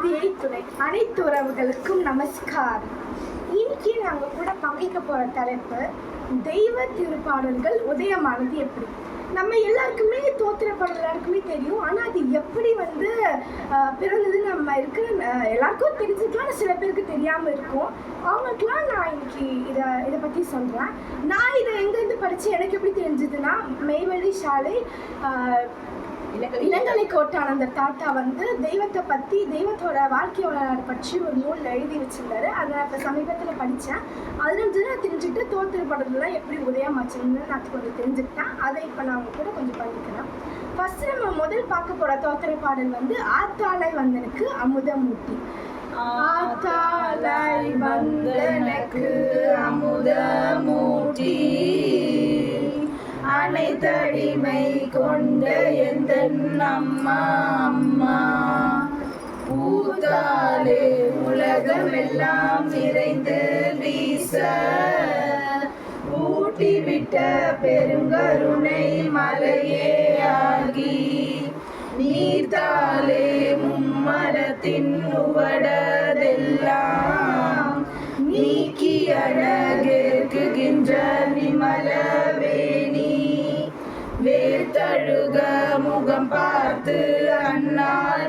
ஆதியை துணை அனைத்து உறவுகளுக்கும் நமஸ்காரம். இன்னைக்கு நாங்கள் கூட பங்கிக்க போகிற தலைப்பு தெய்வ திருப்பாடல்கள் உதயமானது எப்படி. நம்ம எல்லாருக்குமே தோத்திர பாடல் எல்லாருக்குமே தெரியும், ஆனால் அது எப்படி பிறந்ததுன்னு நம்ம இருக்கிற எல்லாருக்கும் தெரிஞ்சுக்கலாம், சில பேருக்கு தெரியாமல் இருக்கும். அவங்களுக்குலாம் நான் இன்னைக்கு இதை பற்றி சொல்கிறேன். நான் இதை எங்கேருந்து படித்து எனக்கு எப்படி தெரிஞ்சதுன்னா, மெய்வழி சாலை இளங்கலை கோட்டானந்த தாத்தா தெய்வத்தை பற்றி, தெய்வத்தோட வாழ்க்கை வரலாறு பற்றி ஒரு நூல் எழுதி வச்சிருந்தாரு. அதை நான் இப்போ சமீபத்தில் படித்தேன். அதுலேருந்து நான் தெரிஞ்சுக்கிட்டு தோத்திரப்பாடலாம் எப்படி உதயமாச்சுன்னு நான் கொஞ்சம் தெரிஞ்சுக்கிட்டேன். அதை இப்போ நான் அவங்க கூட கொஞ்சம் பண்ணிக்கிறேன். ஃபர்ஸ்ட் நம்ம முதல் பார்க்க போகிற தோத்திரப்பாடல் ஆத்தாளை வந்தனுக்கு அமுதமூட்டி. ஆத்தாளை வந்தனுக்கு அமுதமூட்டி அனைத்தடிமை கொண்ட எந்த அம்மா அம்மா பூத்தாலே உலகமெல்லாம் நிறைந்து வீச ஊட்டிவிட்ட பெருங்கருணை மலையே ஆகி நீர்த்தாலே மும்மரத்தின் உவடதெல்லாம் நீக்கி அழகேற்குகின்ற நிமலவேணி வேத்தழுக முகம் பார்த்து அண்ணால்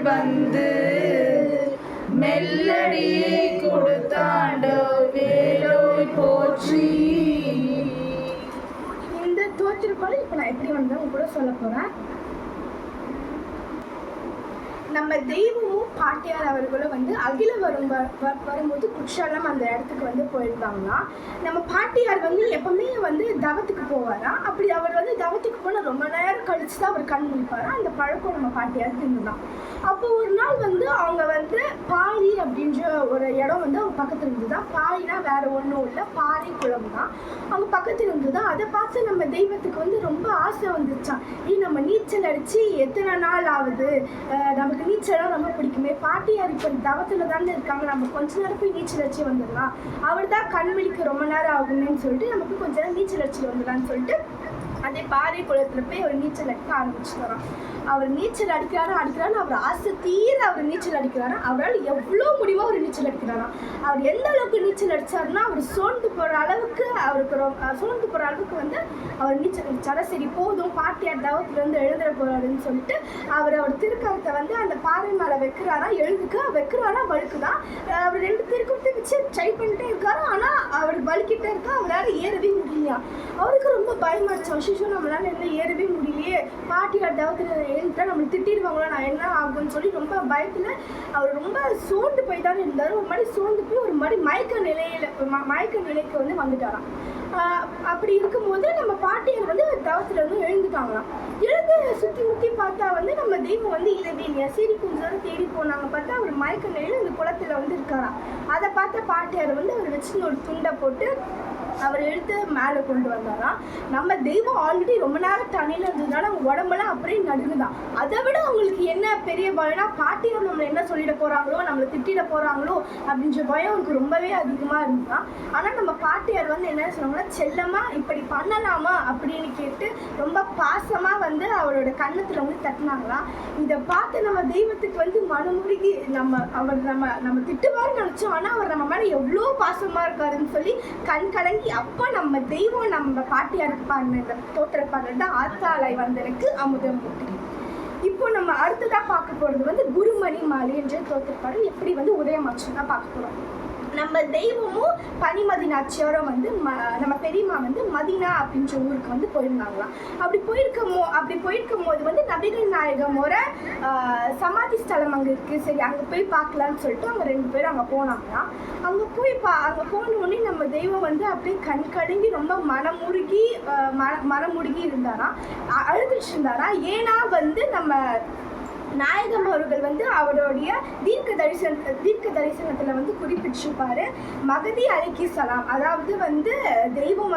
மெல்லடியை கொடுத்தாண்டோ வேலோய் போற்றி. இந்த தோற்றிருப்பாலும் இப்போ நான் எப்படி உங்க கூட சொல்ல போறேன். நம்ம தெய்வமும் பாட்டியார் அவர்களும் அகில வரும்போது குற்றாலம் அந்த இடத்துக்கு போயிருந்தாங்களாம். நம்ம பாட்டியார் எப்பவுமே தவத்துக்கு போவாராம். அப்படி அவர் தவத்துக்கு போனால் ரொம்ப நேரம் கழிச்சு தான் அவர் கண் முடிப்பாராம். அந்த பழக்கம் நம்ம பாட்டியாருக்கு இருந்துதான். அப்போ ஒரு நாள் அவங்க பாரி அப்படின்ற ஒரு இடம் அவங்க பக்கத்தில் இருந்துதான். பாரினா வேற ஒன்றும் இல்லை, பாரி குளம் தான். அவங்க பக்கத்தில் இருந்துதான். அதை பார்த்து நம்ம தெய்வத்துக்கு ரொம்ப ஆசை வந்துச்சான். நம்ம நீச்சல் அடிச்சு எத்தனை நாள் ஆகுது, நமக்கு நீச்சலாம் ரொம்ப பிடிக்குமே, பாட்டியார் இப்போ தவத்தில் தானே இருக்காங்க, நம்ம கொஞ்ச நேரம் போய் நீச்சல் அடிச்சு வந்துடலாம், அவர் தான் கண் விழிக்க ரொம்ப நேரம் ஆகுன்னு சொல்லிட்டு நமக்கு கொஞ்ச நேரம் நீச்சல் அடிச்சு வந்துடலான்னு சொல்லிட்டு அதே பாறை குளத்தில் போய் அவர் நீச்சல் அடிக்க ஆரம்பிச்சுக்கிறான். அவர் நீச்சல் அடிக்கிறாரு. அவர் ஆசை தீர அவர் நீச்சல் அடிக்கிறாரா. அவரால் எவ்வளோ முடியுமோ அவர் நீச்சல் அடிக்கிறாராம். அவர் எந்த அளவுக்கு நீச்சல் அடித்தாருன்னா அவர் சோர்ந்து போகிற அளவுக்கு அவர் நீச்சல் அடித்தாரா. சரி போதும், பாட்டியார் தவத்திலேருந்து எழுந்துட போகிறாருன்னு சொல்லிட்டு அவர் திருக்கரத்தை அந்த பாறை மேலே வைக்கிறாரா வழுக்குதான். அவர் 2 திருக்கரத்தை வச்சு ட்ரை பண்ணிட்டே இருக்காரு. ஆனால் அவர் வலிக்கிட்டே இருக்கா. அவரால் ஏறவே முடியலையா. அவருக்கு ரொம்ப பயமாச்சு. நம்மளால என்ன ஏறவே முடியலையே, பாட்டியார் தவத்தில் எழுந்துட்டா நம்மளுக்கு திட்டிடுவாங்களா, நான் என்ன ஆகும்னு சொல்லி ரொம்ப பயத்தில் அவர் ரொம்ப சோர்ந்து போய் தானே இருந்தார். ஒரு மாதிரி சோர்ந்து போய் ஒரு மாதிரி மயக்க நிலைக்கு வந்துட்டாராம். அப்படி இருக்கும்போது நம்ம பாட்டியார் தவத்தில் எழுந்துட்டாங்களாம். எழுந்து சுற்றி முற்றி பார்த்தா நம்ம தெய்வம் இல்லவே இல்லையா. சரி கொஞ்ச நேரம் தேடி போனாங்க. பார்த்தா அவர் மயக்க நிலையில் இந்த குளத்தில் இருக்காராம். அதை பார்த்த பாட்டியார் அவர் வச்சு ஒரு துண்டை போட்டு அவர் எடுத்து மேலே கொண்டு வந்தாராம். நம்ம தெய்வம் ஆல்ரெடி ரொம்ப நேரம் தண்ணியில் இருந்ததுனால அவங்க உடம்பெல்லாம் அப்படியே நடுங்குதான். அதை விட அவங்களுக்கு என்ன பெரிய பயம்னா, பாட்டியார் நம்மளை என்ன சொல்லிட போகிறாங்களோ, நம்மளை திட்டிட போகிறாங்களோ அப்படின்ற பயம் அவங்களுக்கு ரொம்பவே அதிகமாக இருந்துதான். ஆனால் நம்ம பாட்டியார் என்ன சொன்னாங்கன்னா, செல்லமா இப்படி பண்ணலாமா அப்படின்னு கேட்டு ரொம்ப பாசமாக அவரோட கன்னத்தில் தட்டினாங்களாம். இதை பார்த்து நம்ம தெய்வத்துக்கு மனமுருகி நம்ம திட்டுவாருன்னு நினச்சோம். ஆனால் அவர் நம்ம மேலே எவ்வளோ பாசமாக இருக்காருன்னு சொல்லி கண் கலங்கி அப்போ நம்ம தெய்வம் நம்ம பாட்டியாருக்கு பாடின இந்த தோத்திரப்பாடல் தான் ஆத்தாளை வந்தனுக்கு அமுதமூட்டி. இப்போ நம்ம அடுத்ததாக பார்க்க போகிறது குருமணி மாலை என்ற தோத்திரப்பாடல் எப்படி உதயமாச்சுன்னு தான் பார்க்க போகிறோம். நம்ம தெய்வமும் பனிமதி நாச்சியாரும் நம்ம பெரியம்மா மதினா அப்படின்ற ஊருக்கு போயிருந்தாங்களாம். அப்படி போயிருக்கும் போது நபிகள் நாயகமோட சமாதி ஸ்தலம் அங்கே இருக்குது. சரி அங்கே போய் பார்க்கலான்னு சொல்லிட்டு அவங்க 2 பேரும் அங்கே போனாங்களாம். அங்கே போனோடனே நம்ம தெய்வம் அப்படியே கண் கலங்கி ரொம்ப மனமுருகி இருந்தாராம், அழுதுட்டு இருந்தாராம். ஏன்னா நம்ம நாயகம் அவர்கள் அவருடைய தீர்க்க தரிசனத்தில் குறிப்பிட்டிருப்பாரு, மகதி அலைஹிஸ்ஸலாம், அதாவது தெய்வம்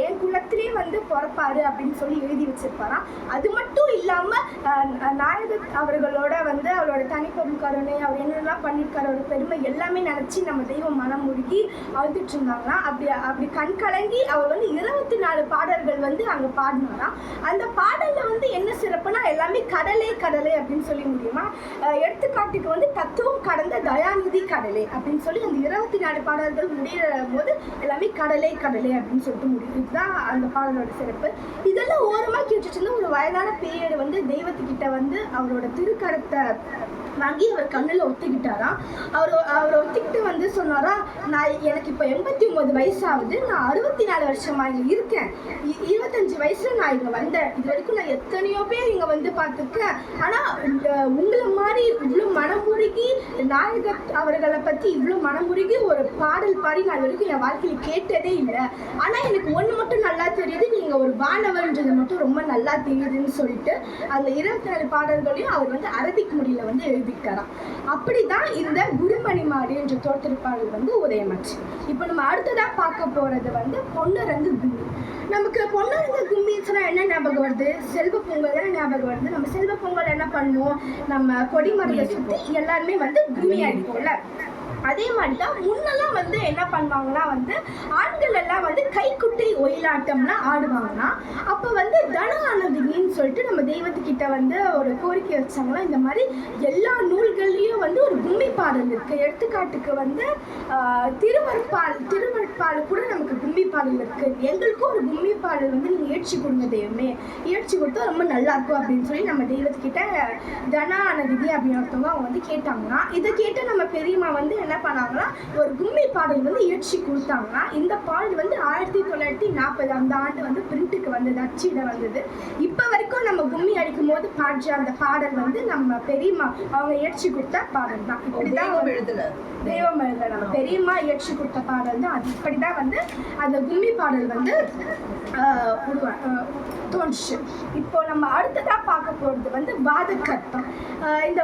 என் குலத்திலே பிறப்பாரு அப்படின்னு சொல்லி எழுதி வச்சிருப்பாராம். அது மட்டும் இல்லாமல் நாயகர் அவர்களோட அவரோட தனிப்பெரும் கருணை, அவர் என்னெல்லாம் பண்ணியிருக்காரு, அவரோட பெருமை எல்லாமே நினச்சி நம்ம தெய்வம் மனம் முருகி அழுதுட்டு இருந்தாங்களாம். அப்படி கண் கலங்கி அவர் 24 பாடல்கள் அங்கே பாடினாராம். அந்த பாடலில் என்ன சிறப்புனா எல்லாமே கடலே கடலே அப்படின்னு சொல்லி முடியுமா. எடுத்துக்காட்டுக்கு தத்துவம் கடந்த கடலே அப்படின்னு சொல்லி அந்த 24 பாடல்கள் முடிகிற போது எல்லாமே கடலே கடலே அப்படின்னு சொல்லிட்டு முடியும். இதுதான் அந்த பாடலோட சிறப்பு. இதெல்லாம் ஓரமாக கேட்டுட்டு இருந்தா ஒரு வயதான பேர் வந்து தெய்வத்துக்கிட்ட வந்து அவரோட திருக்கரத்தை வாங்கி அவர் கண்ணில் ஒத்திக்கிட்டாராம். அவர் ஒத்திக்கிட்டு வந்து சொன்னாரா, நான் எனக்கு இப்போ 89 வயசாகுது, நான் 64 வருஷமா இங்கே இருக்கேன், 25 வயசுல நான் இங்கே வந்தேன், இது வரைக்கும் நான் எத்தனையோ பேர் இங்கே வந்து பார்த்துருக்கேன், ஆனால் உங்களை மாதிரி இவ்வளோ மனமுருகி நாயகர் அவர்களை பற்றி இவ்வளோ மனமுருகி ஒரு பாடல் பாடி நான் இது வரைக்கும் என் வாழ்க்கையில் கேட்டதே இல்லை. ஆனால் எனக்கு ஒன்று மட்டும் நல்லா தெரியுது, நீங்கள் ஒரு வானவர்ன்றது மட்டும் ரொம்ப நல்லா தெரியுதுன்னு சொல்லிட்டு அந்த 24 பாடல்களையும் அவர் வந்து அரபிக் மொழியில் வந்து எழுதிட்டாராம். அப்படிதான் இந்த குருமணி மாடி என்ற தோற்றப்பாடல் வந்து உதயமாச்சு. இப்போ நம்ம அடுத்ததா பார்க்க போறது வந்து பொன்னரங்கு கும்மி. நமக்கு பொன்னரங்கு கும்மின்னா என்ன ஞாபகம் வருது? செல்வ பொங்கல் தானே ஞாபகம் வருது. நம்ம செல்வ பொங்கல் என்ன பண்ணுவோம், நம்ம கொடிமரத்தை சுற்றி எல்லாருமே வந்து கும்மி அடிப்போம்ல. அதே மாதிரி தான் முன்னெல்லாம் வந்து என்ன பண்ணுவாங்கன்னா வந்து ஆண்கள் எல்லாம் வந்து கைக்குட்டை ஒயிலாட்டம்லாம் ஆடுவாங்கன்னா அப்போ வந்து தன ஆனந்தின்னு சொல்லிட்டு நம்ம தெய்வத்துக்கிட்ட வந்து ஒரு கோரிக்கை வச்சாங்கன்னா இந்த மாதிரி எல்லா நூல்கள்லேயும் வந்து ஒரு கும்மி பாடல் இருக்குது. எடுத்துக்காட்டுக்கு வந்து திருவருட்பால் கூட நமக்கு கும்மி பாடல் இருக்குது. எங்களுக்கும் ஒரு கும்மி பாடல் வந்து நீங்கள் ஏற்றி கொடுங்க தெய்வமே, ஏற்றி கொடுத்தா ரொம்ப நல்லாயிருக்கும் அப்படின்னு சொல்லி நம்ம தெய்வத்துக்கிட்ட தன ஆனந்தி அப்படின்னு ஒருத்தவங்க அவங்க வந்து கேட்டாங்கன்னா இதை கேட்டு நம்ம பெரியம்மா வந்து என்ன பண்ணாங்கன்னா ஒரு கும்மி பாடல் வந்து இயற்றி கொடுத்தாங்கன்னா இந்த பாடல் வந்து 1940 அந்த ஆண்டு வந்து பிரிண்ட்டுக்கு வந்தது, அச்சிட வந்தது. இப்போ வரைக்கும் நம்ம கும்மி அடிக்கும் போது பாடுற அந்த பாடல் வந்து நம்ம பெரியம்மா அவங்க இயற்றி கொடுத்த பாடல் தான். இப்படிதான் தெய்வம் எழுத நம்ம பெரியம்மா இயற்றி கொடுத்த பாடல் தான். அது இப்படிதான் வந்து அந்த கும்மி பாடல் வந்து தோன்றுச்சு. இப்போ நம்ம அடுத்ததா பார்க்க போறது வந்து வாதக்கற்பம். இந்த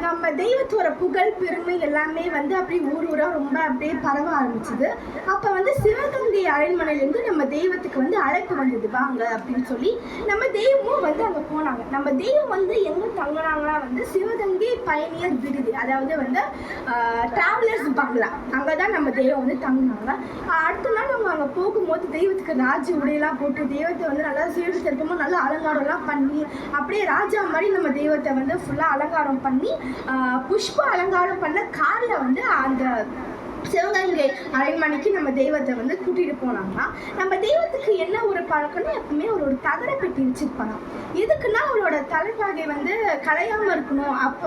நம்ம தெய்வத்தோட புகழ் பெருமை எல்லாமே வந்து அப்படியே ஊரா ரொம்ப அப்படியே பரவ ஆரம்பிச்சது. அப்ப வந்து சிவகங்கை அரண்மனையிலேருந்து நம்ம தெய்வத்துக்கு வந்து அழைப்பு வந்தது, வாங்க அப்படின்னு சொல்லி. நம்ம தெய்வமும் வந்து அங்கே போனாங்க. நம்ம தெய்வம் வந்து எங்க தங்கினாங்களா வந்து சிவகங்கை பயணியர் விடுதி, அதாவது வந்து டிராவலர்ஸ் பங்களா, அங்கதான் நம்ம தெய்வம் வந்து தங்கினாங்க. அடுத்த நாள் அவங்க அங்கே போகும்போது தெய்வத்துக்கு ராஜ உடையெல்லாம் போட்டு தெய்வத்தை வந்து நல்லா சீர்டு திருப்பமும் நல்லா அலங்காரம்லாம் பண்ணி அப்படியே ராஜா மாதிரி நம்ம தெய்வத்தை வந்து ஃபுல்லாக அலங்காரம் பண்ணி புஷ்ப அலங்காரம் பண்ண காரில் வந்து அந்த சிவகங்கை அரண்மனைக்கு நம்ம தெய்வத்தை வந்து கூட்டிகிட்டு போனாங்கன்னா நம்ம தெய்வத்துக்கு என்ன ஒரு பழக்கம்னா எப்பவுமே ஒரு தகர பெட்டி வச்சுருப்பாங்க. எதுக்குன்னா அவரோட தலைப்பாகை வந்து கலையாமல் இருக்கணும். அப்போ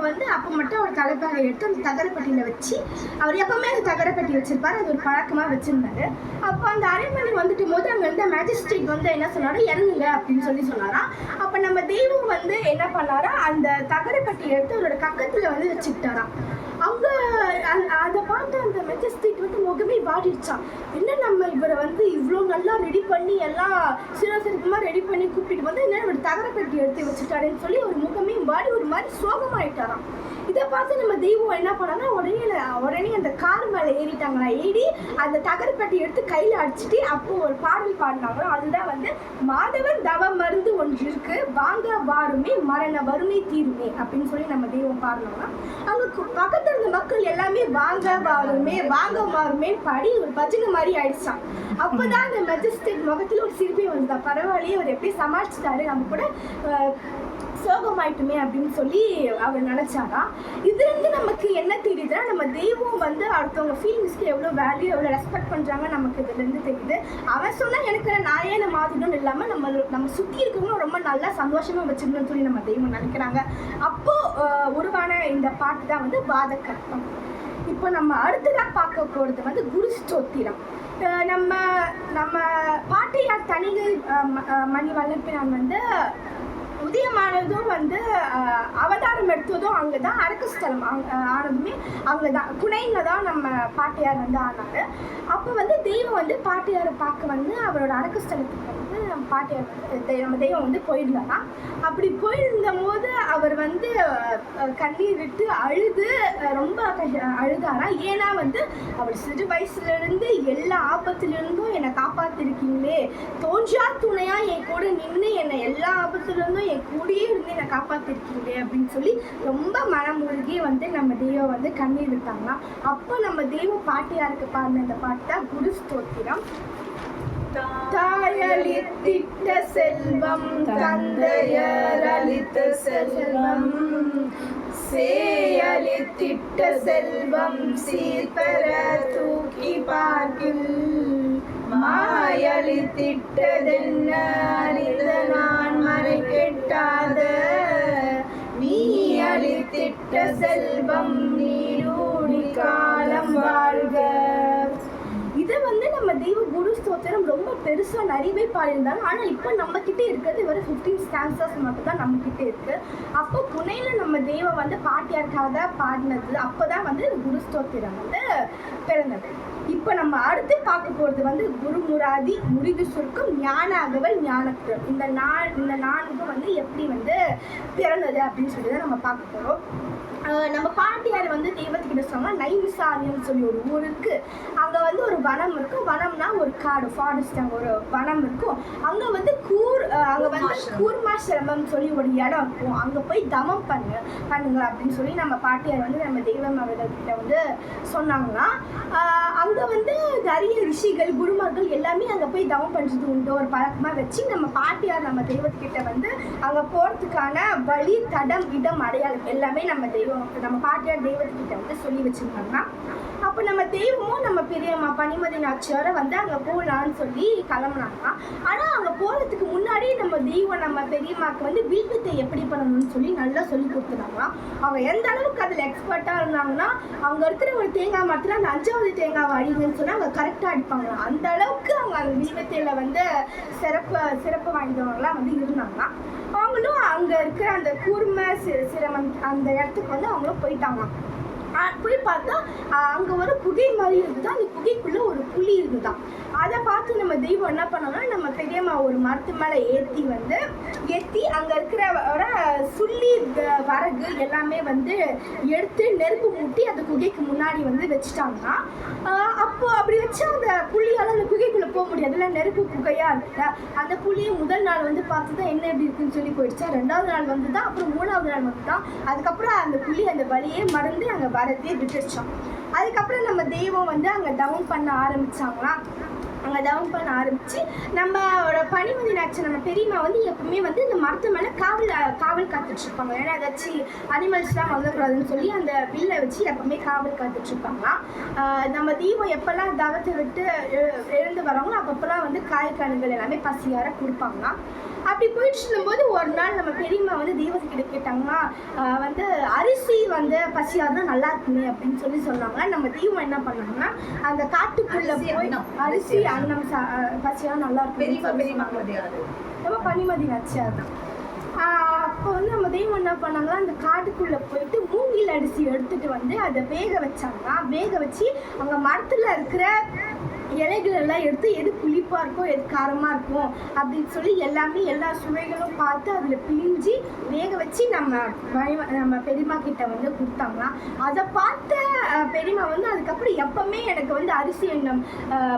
மட்டும் அவர் தலைப்பாகை எடுத்து அந்த தகர பெட்டியில் வச்சு அவர் எப்பவுமே அந்த தகர பெட்டி வச்சிருப்பாரு. அது ஒரு பழக்கமாக வச்சுருந்தாரு. அப்போ அந்த அரண்மனை வந்துட்டு போது அங்கே இருந்த மேஜிஸ்ட்ரேட் வந்து என்ன சொன்னாரோ, இறங்குங்க அப்படின்னு சொல்லி சொன்னாராம். அப்போ நம்ம தெய்வம் வந்து என்ன பண்ணாரா, அந்த தகர பெட்டியை எடுத்து அவரோட கக்கத்தில் வந்து வச்சுக்கிட்டாராம். அவங்க அதை பார்த்து அந்த மெஜஸ்டிக் வந்து முகமே வாடிடுச்சான். என்ன நம்ம இவரை வந்து இவ்வளோ நல்லா ரெடி பண்ணி எல்லாம் சிறசிறப்புமா ரெடி பண்ணி கூப்பிட்டு வந்து என்ன இவர் தகரப்பெட்டி எடுத்து வச்சுட்டாருன்னு சொல்லி ஒரு முகமே வாடி ஒரு மாதிரி சோகமாயிட்டாராம். இதை பார்த்து நம்ம தெய்வம் என்ன பண்ணாங்கன்னா உடனே அந்த கார் மேலே ஏறிட்டாங்களா, ஏறி அந்த தகரப்பெட்டி எடுத்து கையில் அடிச்சுட்டு அப்போ ஒரு பாடல் பாடினாங்களோ, அதுதான் வந்து மாதவன் தவ மருந்து ஒன்று இருக்கு, வாங்க வாருமே மரண வறுமை தீருமே அப்படின்னு சொல்லி நம்ம தெய்வம் பாடினாங்கன்னா அங்கே பக்கத்தில் இருந்த மக்கள் எல்லாமே வாங்க வாருமே வாங்க வாருமே பாடி ஒரு பஜனை மாதிரி ஆயிடுச்சான். அப்போதான் அந்த மெஜஸ்டிக் முகத்தில் ஒரு சிரிப்பே வந்தா, பரவாயில்லையே அவர் எப்படி சமாளிச்சுட்டாரு, நம்ம கூட சோகமாயிட்டுமே அப்படின்னு சொல்லி அவர் நினைச்சாரா. இதுல இருந்து நமக்கு என்ன தெரியுதுன்னா நம்ம தெய்வம் வந்து அடுத்தவங்க ஃபீலிங்ஸ்க்கு எவ்வளோ வேல்யூ எவ்வளோ ரெஸ்பெக்ட் பண்றாங்க நமக்கு இதுல இருந்து தெரியுது. அவன் சொன்னா எனக்கு நான் ஏன் மாதிரிடும் இல்லாம நம்ம சுத்தி இருக்கவங்களும் ரொம்ப நல்லா சந்தோஷமா வச்சுக்கணும்னு சொல்லி நம்ம தெய்வம் நினைக்கிறாங்க. அப்போ உருவான இந்த பாட்டு தான் வந்து வாதக்கற்பம். இப்போ நம்ம அடுத்ததாக பார்க்க போகிறது வந்து குரு ஸ்தோத்திரம். நம்ம பாட்டையார் தணிகை மணி வல்லப்பினான் வந்து உதயமானதும் வந்து அவதாரம் எடுத்ததும் அங்கே தான் அரக்கஸ்தலம் ஆனதுமே அங்கே தான் குணையில் தான் நம்ம பாட்டையார் வந்து ஆனார். அப்போ வந்து தெய்வம் வந்து பாட்டையாரை பார்க்க வந்து அவரோட அரக்கஸ்தலத்துக்கு வந்து நம்ம தெய்வம் வந்து போயிருந்தாராம். அப்படி போயிருந்த போது அவர் வந்து கண்ணீர் விட்டு அழுது ரொம்ப அழுதாராம். ஏன்னா வந்து அவர் சிறு வயசுலேருந்து எல்லா ஆபத்துலேருந்தும் என்னை காப்பாற்றிருக்கீங்களே, தோன்றா துணையா என் கூட நின்று என்னை எல்லா ஆபத்துலேருந்தும் என் கூடயே இருந்து என்னை காப்பாற்றிருக்கீங்களே அப்படின்னு சொல்லி ரொம்ப மனமுருகி வந்து நம்ம தெய்வம் வந்து கண்ணீர் விட்டாங்களாம். அப்போ நம்ம தெய்வம் பாட்டியாருக்கு பாடின இந்த பாட்டு தான் குரு ஸ்தோத்திரம். தாயளித்திட்ட செல்வம் தந்தையர் அளித்த செல்வம் சேயளித்திட்ட செல்வம் சீர்பெற தூக்கி பார்க்கில் மாயளித்திட்டதென்ன அறிந்த நான் மறை கெட்டாத நீ அளித்திட்ட செல்வம் நீடூழி காலம் வாழ்க. இதை வந்து நம்ம தெய்வ குரு ஸ்தோத்திரம் ரொம்ப பெருசாக நிறையவே பாடியிருந்தாங்க. ஆனால் இப்போ நம்ம கிட்டே இருக்கிறது ஒரு 15 ஸ்டான்சஸ் மட்டும் தான் நம்ம கிட்டே இருக்கு. அப்போ புனேல நம்ம தெய்வம் வந்து பாட்டியாருக்காக பாடினது, அப்போதான் வந்து குரு ஸ்தோத்திரம் வந்து பிறந்தது. இப்போ நம்ம அடுத்து பார்க்க போகிறது வந்து குருமுராதி, முரிது சுருக்கம், ஞான அகவல், ஞானக்குரல். இந்த நான்கு வந்து எப்படி வந்து பிறந்தது அப்படின்னு சொல்லி தான் நம்ம பார்க்க போகிறோம். நம்ம பாட்டியார் வந்து தெய்வத்துக்கிட்ட சொன்னால் நைமிசாரண்யம் சொல்லி ஒரு ஊர் இருக்குது. அங்கே வந்து ஒரு வனம் இருக்கும். வனம்னா ஒரு காடு, ஃபாரஸ்ட். அங்கே ஒரு வனம் இருக்கும். அங்கே வந்து கூர்மாசிரமம் சொல்லி ஒரு இடம் இருக்கும். அங்கே போய் தவம் பண்ணுங்க அப்படின்னு சொல்லி நம்ம பாட்டியார் வந்து நம்ம தெய்வம் அவர்கள்கிட்ட வந்து சொன்னாங்கன்னா, அங்கே வந்து நிறைய ரிஷிகள் குருமார்கள் எல்லாமே அங்கே போய் தவம் பண்ணுறது உண்டு ஒரு பழக்கமாக வச்சு நம்ம பாட்டியார் நம்ம தெய்வத்துக்கிட்ட வந்து அங்கே போகிறதுக்கான வழி, தடம், இடம், அடையாளம் எல்லாமே நம்ம பாட்டியார் தெய்வத்துக்கிட்ட வந்து சொல்லி வச்சுருந்தாங்கன்னா, அப்போ நம்ம தெய்வமும் நம்ம பெரியம்மா பனிமதி நாச்சியாரை வந்து அங்கே போகலான்னு சொல்லி கிளம்புனாங்க. ஆனால் அங்கே போகிறதுக்கு முன்னாடி நம்ம தெய்வம் நம்ம பெரியம்மாவுக்கு வந்து வில்வித்தை எப்படி பண்ணணும்னு சொல்லி நல்லா சொல்லி கொடுத்துருந்தாங்களாம். அவங்க எந்த அளவுக்கு அதில் எக்ஸ்பர்ட்டாக இருந்தாங்கன்னா, அங்கே இருக்கிற ஒரு தேங்காய் மரத்தில் அந்த 5வது தேங்காவை அடிங்கன்னு சொன்னால் அவங்க கரெக்டாக அடிப்பாங்களாம். அந்த அளவுக்கு அவங்க அந்த வில்வித்தையில் வந்து சிறப்பு வாய்ந்தவங்களாம் வந்து இருந்தாங்களாம். அவங்களும் அங்கே இருக்கிற அந்த கூர்ம சிரமம் அந்த இடத்துக்கு வந்து அவங்களும் போயிட்டாங்களாம். போய் பார்த்தா அங்கே ஒரு குகை மாதிரி இருந்தது. அந்த குகைக்குள்ளே ஒரு புலி இருந்துதான். அதை பார்த்து நம்ம தெய்வம் என்ன பண்ணோம்னா, நம்ம பெரியம்மா ஒரு மரத்து மேலே ஏற்றி அங்கே இருக்கிற சுள்ளி வரகு எல்லாமே வந்து எடுத்து நெருப்பு மூட்டி அந்த குகைக்கு முன்னாடி வந்து வச்சுட்டாங்கன்னா, அப்போ அப்படி வச்சு அந்த புளியால் அந்த குகைக்குள்ளே போக முடியாதுல்ல, நெருப்பு புகையாக இருக்குல்ல. அந்த புளியை முதல் நாள் வந்து பார்த்து தான் என்ன எப்படி இருக்குன்னு சொல்லி போயிடுச்சா. 2வது நாள் வந்து தான், அப்புறம் 3வது நாள் வந்து தான். அதுக்கப்புறம் அந்த புளி அந்த வழியே மறந்து அங்கே வரதே விட்டுருச்சோம். அதுக்கப்புறம் நம்ம தெய்வம் வந்து அங்கே டவுன் பண்ண ஆரம்பிச்சாங்களாம். அங்கே டவுன் பண்ண ஆரம்பித்து நம்மளோட பனிமதி நாச்சி நம்ம பெரியம்மா வந்து எப்பவுமே வந்து இந்த மரத்து மேலே காவல் காத்துட்ருப்பாங்க. ஏன்னா ஏதாச்சும் அனிமல்ஸ்லாம் வந்துடக்கூடாதுன்னு சொல்லி அந்த வில்லை வச்சு எப்பவுமே காவல் காத்துட்ருப்பாங்களாம். நம்ம தெய்வம் எப்போல்லாம் தவத்தை விட்டு எழுந்து வராங்களோ அப்பப்போலாம் வந்து காய்கனிகள் எல்லாமே பசியார கொடுப்பாங்களாம். அப்படி போயிட்டு இருக்கும்போது ஒரு நாள் நம்ம பெரியம்மா வந்து தெய்வத்துக்கிட்ட கேட்டாங்கன்னா, வந்து அரிசி வந்து பசியாருன்னா நல்லா இருக்குமே அப்படின்னு சொல்லி சொன்னாங்க. நம்ம தெய்வம் என்ன பண்ணாங்கன்னா, அந்த காட்டுக்குள்ளே போய் அரிசி அன்னம் பசியாக நல்லா இருக்கும். நம்ம பனிமதி நாச்சியார் தான். அப்போ வந்து நம்ம தெய்வம் என்ன பண்ணாங்கன்னா, அந்த காட்டுக்குள்ளே போயிட்டு மூங்கில் அரிசி எடுத்துகிட்டு வந்து அதை வேக வச்சாங்கன்னா, வேக வச்சு அங்கே மரத்தில் இருக்கிற இலைகள் எல்லாம் எடுத்து எது புளிப்பாக இருக்கும் எது காரமாக இருக்கும் அப்படின்னு சொல்லி எல்லா சுவைகளும் பார்த்து அதில் பிழிஞ்சி வேக வச்சு நம்ம பெரியம்மா கிட்ட வந்து கொடுத்தாங்களாம். அதை பார்த்த பெரியம்மா வந்து அதுக்கப்புறம் எப்பவுமே எனக்கு வந்து அரிசி எண்ணம்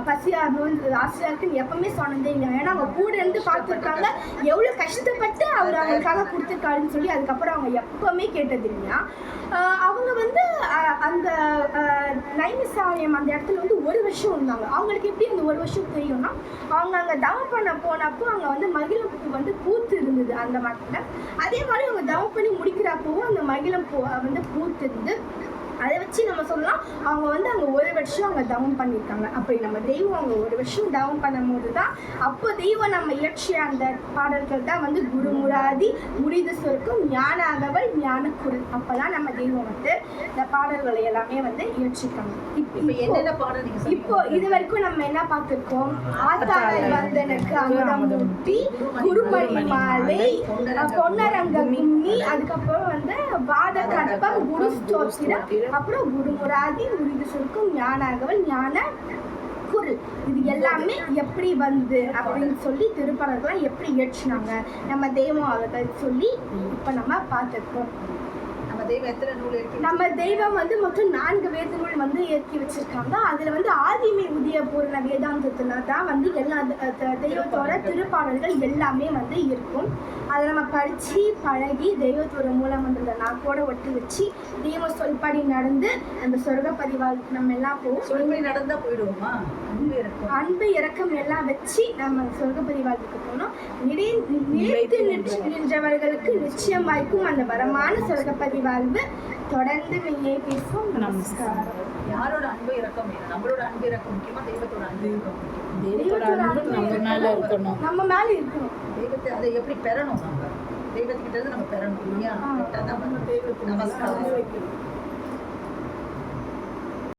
பசியாகணும் ஆசையாக இருக்குன்னு எப்பவுமே சொன்னதே இல்லை. ஏன்னா அவங்க கூட இருந்து பார்த்துருக்காங்க, எவ்வளோ கஷ்டப்பட்டு அவர் அவங்களுக்காக கொடுத்துருக்காருன்னு சொல்லி அதுக்கப்புறம் அவங்க எப்பவுமே கேட்டது இல்லையா. அவங்க வந்து அந்த நைமிசாரண்யம் அந்த இடத்துல வந்து 1 வருஷம் இருந்தாங்க. அவங்களுக்கு எப்படி அந்த 1 வருஷம் தெரியும்னா, அவங்க அங்கே தவம் பண்ண போனப்போ அங்கே வந்து மகிழம்பூ வந்து பூத்து இருந்தது அந்த மரத்தில். அதே மாதிரி அவங்க தவம் பண்ணி முடிக்கிறப்பவும் அந்த மகிழம்பூ வந்து பூத்து இருந்து அதை வச்சு நம்ம சொல்லலாம் அவங்க வந்து அங்கே 1 வருஷம் அவங்க தவம் பண்ணியிருக்காங்க. அப்படி நம்ம தெய்வம் அவங்க 1 வருஷம் தவம் பண்ணும் போது தான் அப்போ தெய்வம் நம்ம இயற்றிய அந்த பாடல்கள் தான் வந்து குருமுராதி, முரிது சுருக்கம், ஞான அகவல், ஞானக்குரல். அப்போ தான் நம்ம தெய்வம் வந்து இந்த பாடல்களை எல்லாமே வந்து இயற்றிருக்காங்க. இப்போ இது வரைக்கும் நம்ம என்ன பார்த்துருக்கோம், ஆத்தாளை வந்தனுக்கு அமுதம் ஊட்டி, குருமணி மாலை, பொன்னரங்க கும்மி, அதுக்கப்புறம் வந்து வாத கற்பம், குரு ஸ்தோத்திரம், அப்புறம் குருமுராதி, முரிது சுருக்கம், ஞான அகவல், ஞான குரல். இது எல்லாமே எப்படி வந்து அப்படின்னு சொல்லி திருப்பாடல்கள்லாம் எப்படி இயற்றினாங்க நம்ம தெய்வம் அவர்கள் சொல்லி இப்போ நம்ம பார்த்துருக்கோம். நம்ம தெய்வம் வந்து மொத்தம் 4 வேத நூல் வந்து இயக்கி வச்சிருக்காங்க. அதுல வந்து ஆதிமை உதய பூர்ண வேதாந்தத்துல தான் வந்து எல்லா தெய்வத்தோட திருப்பாடல்கள் எல்லாமே வந்து இருக்கும். அதை நம்ம படிச்சு பழகி தெய்வத்தோட மூலமந்திரத்தை நாக்கோட ஒட்டி வச்சு தெய்வ சொல்படி நடந்து அந்த சொர்க்க பதிவாளுக்கு நம்ம எல்லாம் போவோம். நடந்தா போயிடுவோமா? அன்பு இரக்கம் எல்லாம் வச்சு நம்ம சொர்க்க பதிவாளுக்கு போனோம். நிலைத்து நின்றவர்களுக்கு நிச்சயம் வாய்க்கும் அந்த வரமான சொர்க்க பதிவாக நல்வாழ்வு. தொடர்ந்து மெய்யை பேசுவோம். நமஸ்காரம். யாரோட அன்பு இறக்கம் வேணும்? நம்மளோட அன்பு இறக்கம் முக்கியமா, தெய்வத்தோட அன்பு இறக்கம் முக்கியம். தெய்வத்தோட அன்பு நம்ம மேல இருக்கணும். நம்ம மேல இருக்கணும். தெய்வத்தை அதை எப்படி பெறணும்? நம்ம தெய்வத்துக்கிட்ட இருந்து நம்ம பெறணும் இல்லையா? நமஸ்காரம்.